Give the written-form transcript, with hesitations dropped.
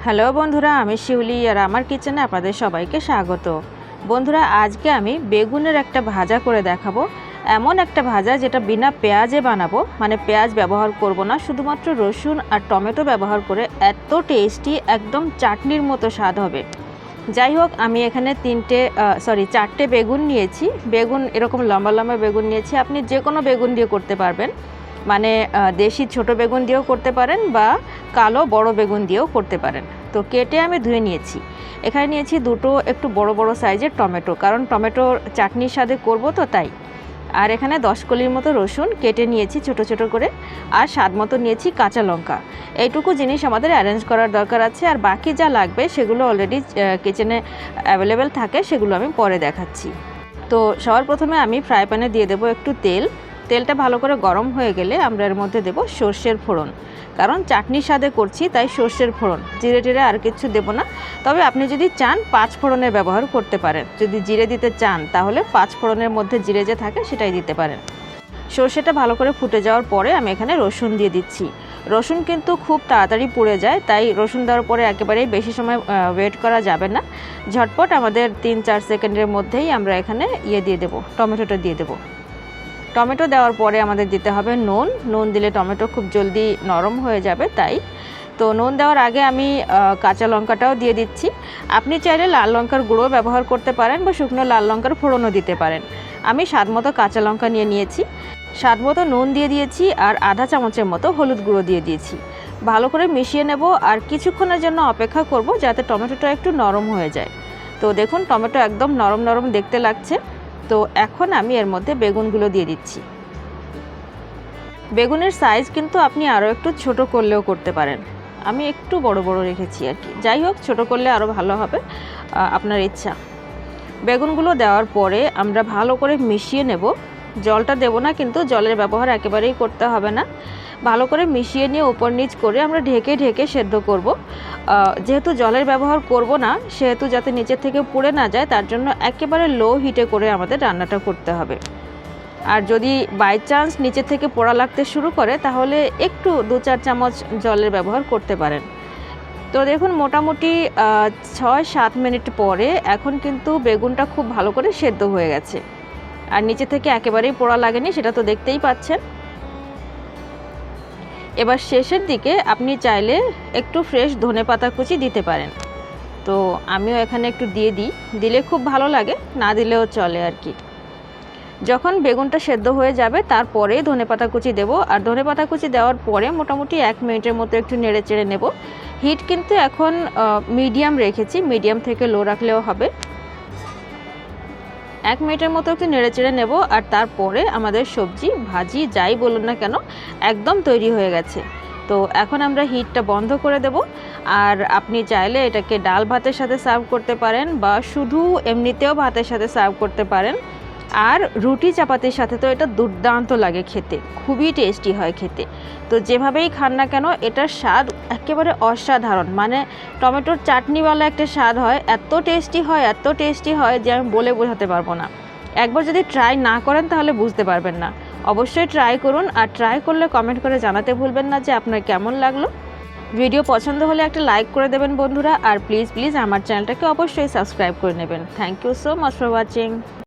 Hello বন্ধুরা, আমি শিউলি আর আমার কিচেনে আপনাদের সবাইকে স্বাগত। বন্ধুরা, আজকে আমি বেগুনের একটা ভাজা করে দেখাবো। এমন একটা ভাজা যেটা বিনা পেঁয়াজে বানাবো, মানে পেঁয়াজ ব্যবহার করব না, শুধুমাত্র রসুন আর টমেটো ব্যবহার করে এত টেস্টি, একদম চাটনির মতো স্বাদ হবে। যাই হোক, আমি এখানে চারটে বেগুন নিয়েছি। বেগুন এরকম লম্বা লম্বা বেগুন নিয়েছি। আপনি যে কোনো বেগুন দিয়ে করতে পারবেন, মানে দেশি ছোট বেগুন দিয়েও করতে পারেন বা কালো বড় বেগুন দিয়েও করতে পারেন। তো কেটে আমি ধুয়ে নিয়েছি। এখানে নিয়েছি দুটো একটু বড় বড় সাইজের টমেটো, কারণ টমেটোর চাটনির সাথে করব তো তাই। আর এখানে 10 কলির মতো রসুন কেটে নিয়েছি ছোট ছোট করে, আর স্বাদ মতো নিয়েছি কাঁচা লঙ্কা। এইটুকু জিনিস আমাদের অ্যারেঞ্জ করার দরকার আছে, আর বাকি যা লাগবে সেগুলো অলরেডি কিচেনে অ্যাভেলেবেল থাকে, সেগুলো আমি পরে দেখাচ্ছি। তো সবার প্রথমে আমি ফ্রাই প্যানে দিয়ে দেবো একটু তেল। তেলটা ভালো করে গরম হয়ে গেলে আমরা এর মধ্যে দেবো সর্ষের ফোড়ন, কারণ চাটনির স্বাদে করছি তাই সর্ষের ফোড়ন, জিরে টিরে আর কিছু দেবো না। তবে আপনি যদি চান 5 ফোড়নের ব্যবহার করতে পারেন। যদি জিরে দিতে চান তাহলে 5 ফোড়নের মধ্যে জিরে যে থাকে সেটাই দিতে পারেন। সর্ষেটা ভালো করে ফুটে যাওয়ার পরে আমি এখানে রসুন দিয়ে দিচ্ছি। রসুন কিন্তু খুব তাড়াতাড়ি পুড়ে যায়, তাই রসুন দেওয়ার পরে একেবারেই বেশি সময় ওয়েট করা যাবে না। ঝটপট আমাদের 3-4 সেকেন্ডের মধ্যেই আমরা এখানে দিয়ে দেবো, টমেটোটা দিয়ে দেবো। টমেটো দেওয়ার পরে আমাদের দিতে হবে নুন দিলে টমেটো খুব জলদি নরম হয়ে যাবে, তাই। তো নুন দেওয়ার আগে আমি কাঁচা লঙ্কাটাও দিয়ে দিচ্ছি। আপনি চাইলে লাল লঙ্কার গুঁড়ো ব্যবহার করতে পারেন বা শুকনো লাল লঙ্কার ফোড়নও দিতে পারেন। আমি স্বাদ মতো কাঁচা লঙ্কা নিয়েছি, স্বাদ মতো নুন দিয়ে দিয়েছি, আর আধা চামচের মতো হলুদ গুঁড়ো দিয়ে দিয়েছি। ভালো করে মিশিয়ে নেব আর কিছুক্ষণের জন্য অপেক্ষা করব যাতে টমেটোটা একটু নরম হয়ে যায়। তো দেখুন, টমেটো একদম নরম নরম দেখতে লাগছে। তো এখন আমি এর মধ্যে বেগুনগুলো দিয়ে দিচ্ছি। বেগুনের সাইজ কিন্তু আপনি আরও একটু ছোট করলেও করতে পারেন। আমি একটু বড় বড় রেখেছি আর কি। যাই হোক, ছোট করলে আরও ভালো হবে, আপনার ইচ্ছা। বেগুনগুলো দেওয়ার পরে আমরা ভালো করে মিশিয়ে নেব। জলটা দেব না, কিন্তু জলের ব্যবহার একেবারেই করতে হবে না। ভালো করে মিশিয়ে নিয়ে উপর নিচ করে আমরা ঢেকে ঢেকে সেদ্ধ করব। যেহেতু জলের ব্যবহার করব না, সেহেতু যাতে নিচের থেকে পুড়ে না যায়, তার জন্য একেবারে লো হিটে করে আমাদের রান্নাটা করতে হবে। আর যদি বাই চান্স নিচের থেকে পোড়া লাগতে শুরু করে, তাহলে একটু 2-4 চামচ জলের ব্যবহার করতে পারেন। তো দেখুন, মোটামুটি 6-7 মিনিট পরে এখন কিন্তু বেগুনটা খুব ভালো করে সেদ্ধ হয়ে গেছে, আর নিচে থেকে একেবারেই পোড়া লাগেনি, সেটা তো দেখতেই পাচ্ছেন। এবার শেষের দিকে আপনি চাইলে একটু ফ্রেশ ধনেপাতা কুচি দিতে পারেন। তো আমিও এখানে একটু দিলে খুব ভালো লাগে, না দিলেও চলে আর কি। যখন বেগুনটা সেদ্ধ হয়ে যাবে তারপরে ধনেপাতা কুচি দেব, আর ধনেপাতা কুচি দেওয়ার পরে মোটামুটি 1 মিনিটের মতো একটু নেড়ে চেড়ে নেব। হিট কিন্তু এখন মিডিয়াম রেখেছি, মিডিয়াম থেকে লো রাখলেও হবে। 1 মিনিটের মতো একটু নেড়ে চেড়ে নেব, আর তারপরে আমাদের সবজি ভাজি যাই বলুন না কেন একদম তৈরি হয়ে গেছে। তো এখন আমরা হিটটা বন্ধ করে দেব। আর আপনি চাইলে এটাকে ডাল ভাতের সাথে সার্ভ করতে পারেন, বা শুধু এমনিতেও ভাতের সাথে সার্ভ করতে পারেন। আর রুটি চাপাতির সাথে তো এটা দুর্দান্ত লাগে খেতে, খুবই টেস্টি হয় খেতে। তো যেভাবেই খান না কেন, এটার স্বাদ একেবারে অসাধারণ, মানে টমেটোর চাটনিওয়ালা একটা স্বাদ হয়, এত টেস্টি হয় যে আমি বলে বোঝাতে পারবো না। একবার যদি ট্রাই না করেন তাহলে বুঝতে পারবেন না। অবশ্যই ট্রাই করুন, আর ট্রাই করলে কমেন্ট করে জানাতে ভুলবেন না যে আপনার কেমন লাগলো। ভিডিও পছন্দ হলে একটা লাইক করে দেবেন বন্ধুরা, আর প্লিজ আমার চ্যানেলটাকে অবশ্যই সাবস্ক্রাইব করে নেবেন। Thank you so much for watching.